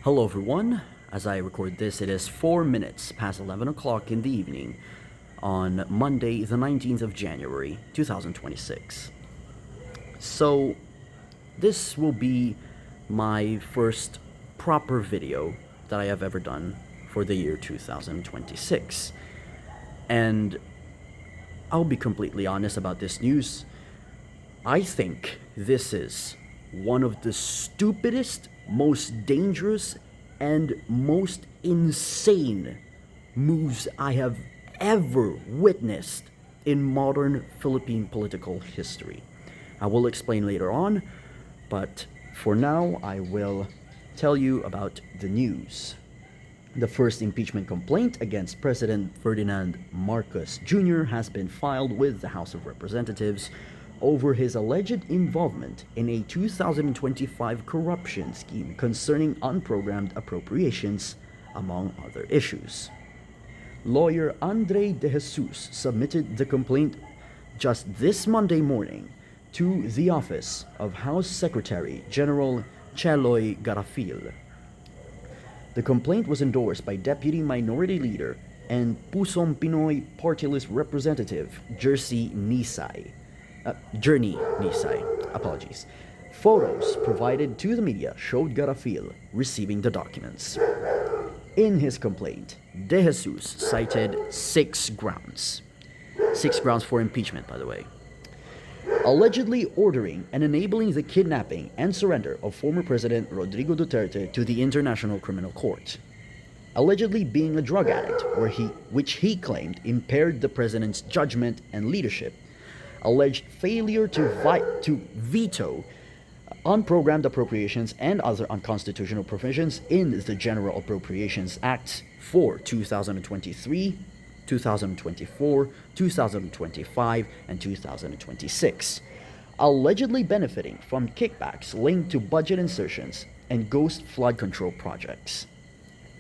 Hello everyone, as I record this, it is 4 minutes past 11 o'clock in the evening on Monday the 19th of January 2026. So, this will be my first proper video that I have ever done for the year 2026. And I'll be completely honest about this news. I think this is one of the stupidest, most dangerous, and most insane moves I have ever witnessed in modern Philippine political history. I will explain later on, but for now I will tell you about the news. The first impeachment complaint against President Ferdinand Marcos Jr. has been filed with the House of Representatives over his alleged involvement in a 2025 corruption scheme concerning unprogrammed appropriations, among other issues. Lawyer Andre De Jesus submitted the complaint just this Monday morning to the office of House Secretary General Cheloy Garafil. The complaint was endorsed by Deputy Minority Leader and Pusong Pinoy Party List Representative Journey Nisay. Apologies. Photos provided to the media showed Garafil receiving the documents. In his complaint, De Jesus cited six grounds. Six grounds for impeachment, by the way. Allegedly ordering and enabling the kidnapping and surrender of former President Rodrigo Duterte to the International Criminal Court. Allegedly being a drug addict, which he claimed impaired the president's judgment and leadership. Alleged failure to veto unprogrammed appropriations and other unconstitutional provisions in the General Appropriations Act for 2023, 2024, 2025, and 2026. Allegedly benefiting from kickbacks linked to budget insertions and ghost flood control projects.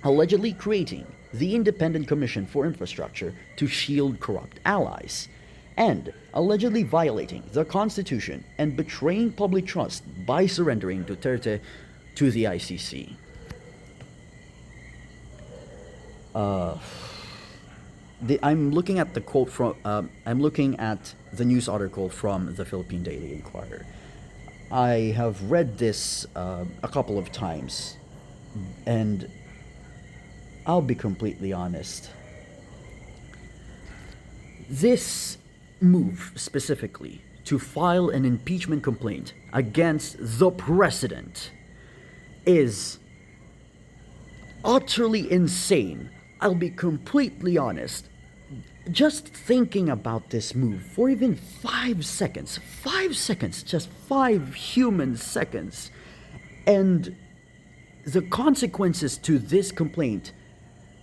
Allegedly creating the Independent Commission for Infrastructure to shield corrupt allies, and allegedly violating the Constitution and betraying public trust by surrendering Duterte to the ICC. I'm looking at the quote from. I'm looking at the news article from the Philippine Daily Inquirer. I have read this a couple of times, and I'll be completely honest. This move specifically to file an impeachment complaint against the president is utterly insane. I'll be completely honest. Just thinking about this move for even 5 seconds, just 5 human seconds, and the consequences to this complaint,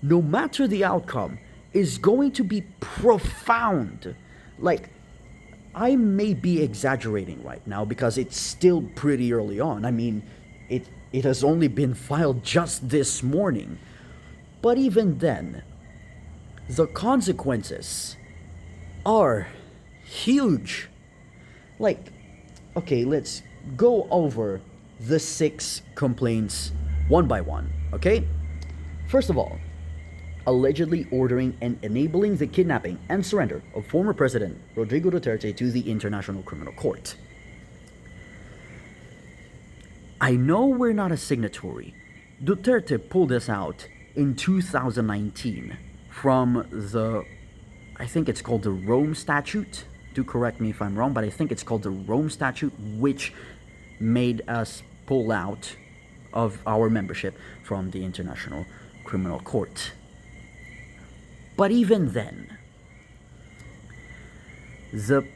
no matter the outcome, is going to be profound. Like, I may be exaggerating right now because it's still pretty early on. I mean, it has only been filed just this morning. But even then, the consequences are huge. Like, okay, let's go over the 6 complaints one by one, okay? First of all, allegedly ordering and enabling the kidnapping and surrender of former President Rodrigo Duterte to the International Criminal Court. I know we're not a signatory. Duterte pulled us out in 2019 from I think it's called the Rome Statute. Do correct me if I'm wrong, but I think it's called the Rome Statute, which made us pull out of our membership from the International Criminal Court. But even then, the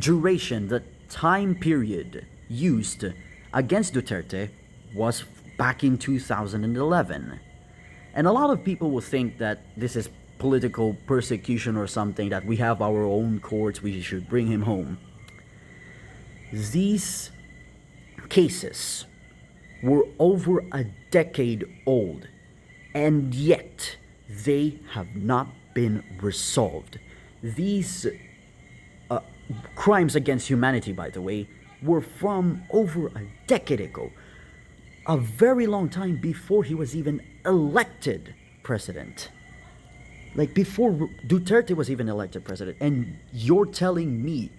duration, the time period used against Duterte was back in 2011. And a lot of people will think that this is political persecution or something, that we have our own courts, we should bring him home. These cases were over a decade old, and yet they have not been resolved. These crimes against humanity, by the way, were from over a decade ago, a very long time before he was even elected president. Like before Duterte was even elected president. And you're telling me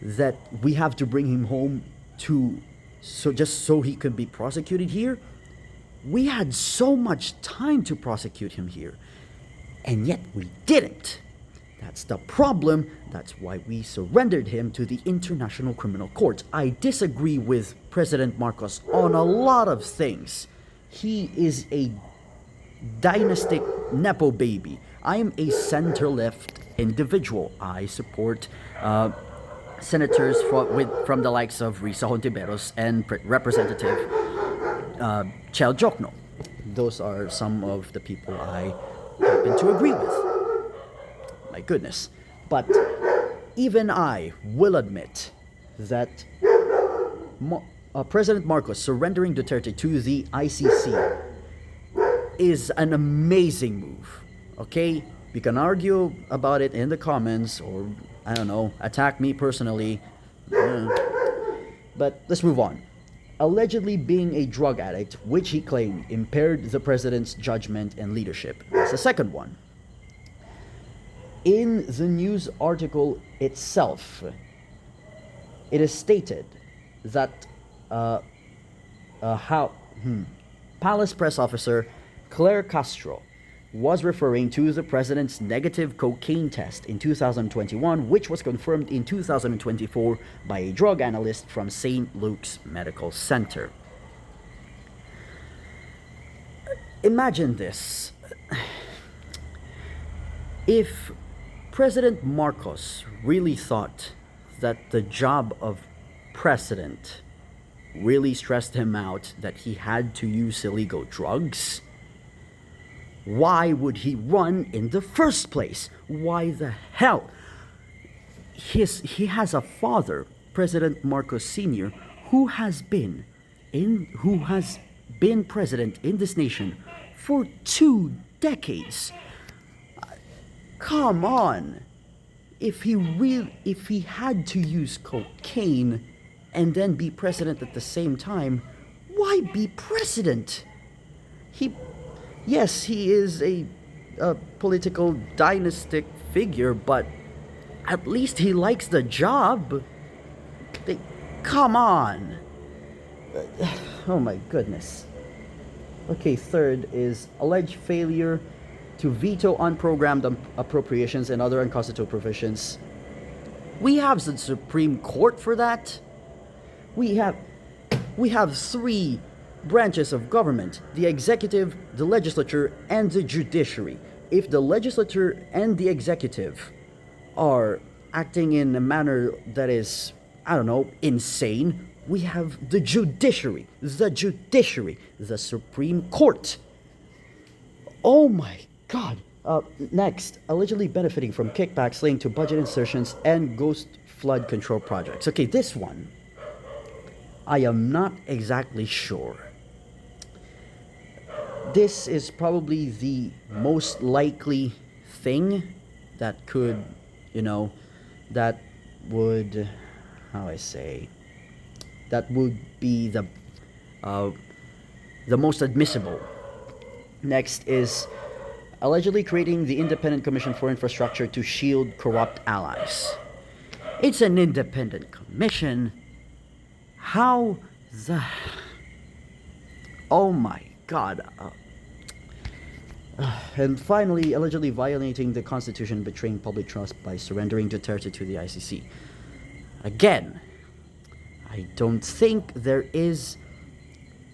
that we have to bring him home just so he could be prosecuted here? We had so much time to prosecute him here, and yet we didn't. That's the problem. That's why we surrendered him to the International Criminal Court. I disagree with President Marcos on a lot of things. He is a dynastic Nepo baby. I am a center-left individual. I support senators from the likes of Risa Hontiveros and Representative Chel Jokno. Those are some of the people I happen to agree with. My goodness. But even I will admit that President Marcos surrendering Duterte to the ICC is an amazing move. Okay? We can argue about it in the comments or, I don't know, attack me personally. But let's move on. Allegedly being a drug addict, which he claimed impaired the president's judgment and leadership. That's the second one. In the news article itself, it is stated that Palace press officer Claire Castro was referring to the president's negative cocaine test in 2021, which was confirmed in 2024 by a drug analyst from St. Luke's Medical Center. Imagine this. If President Marcos really thought that the job of president really stressed him out, that he had to use illegal drugs, why would he run in the first place? Why the hell? He has a father, President Marcos Sr., who has been president in this nation for 2 decades. Come on. If he had to use cocaine and then be president at the same time, why be president? Yes, he is a political dynastic figure, but at least he likes the job. Come on. Oh my goodness. Okay, third is alleged failure to veto unprogrammed appropriations and other unconstitutional provisions. We have the Supreme Court for that. We have 3 branches of government: the executive, the legislature, and the judiciary. If the legislature and the executive are acting in a manner that is, I don't know, insane, we have the judiciary, the Supreme Court. Oh my God. Next, allegedly benefiting from kickbacks linked to budget insertions and ghost flood control projects. Okay, this one, I am not exactly sure. This is probably the most likely thing that could, that would, that would be the most admissible. Next is allegedly creating the Independent Commission for Infrastructure to shield corrupt allies. It's an independent commission. How the... Oh my God. And finally, allegedly violating the Constitution, betraying public trust by surrendering Duterte to the ICC. Again, I don't think there is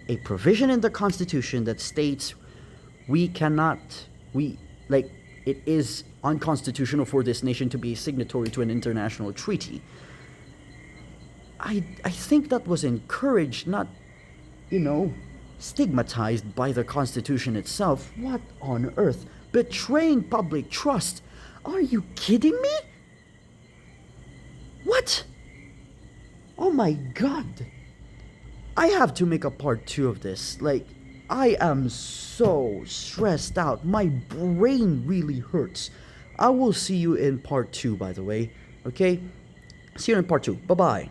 a provision in the Constitution that states it is unconstitutional for this nation to be a signatory to an international treaty. I think that was encouraged, not, stigmatized by the Constitution itself. What on earth? Betraying public trust? Are you kidding me? What? Oh my God. I have to make a part 2 of this. I am so stressed out. My brain really hurts. I will see you in part 2, by the way. Okay? See you in part 2. Bye-bye.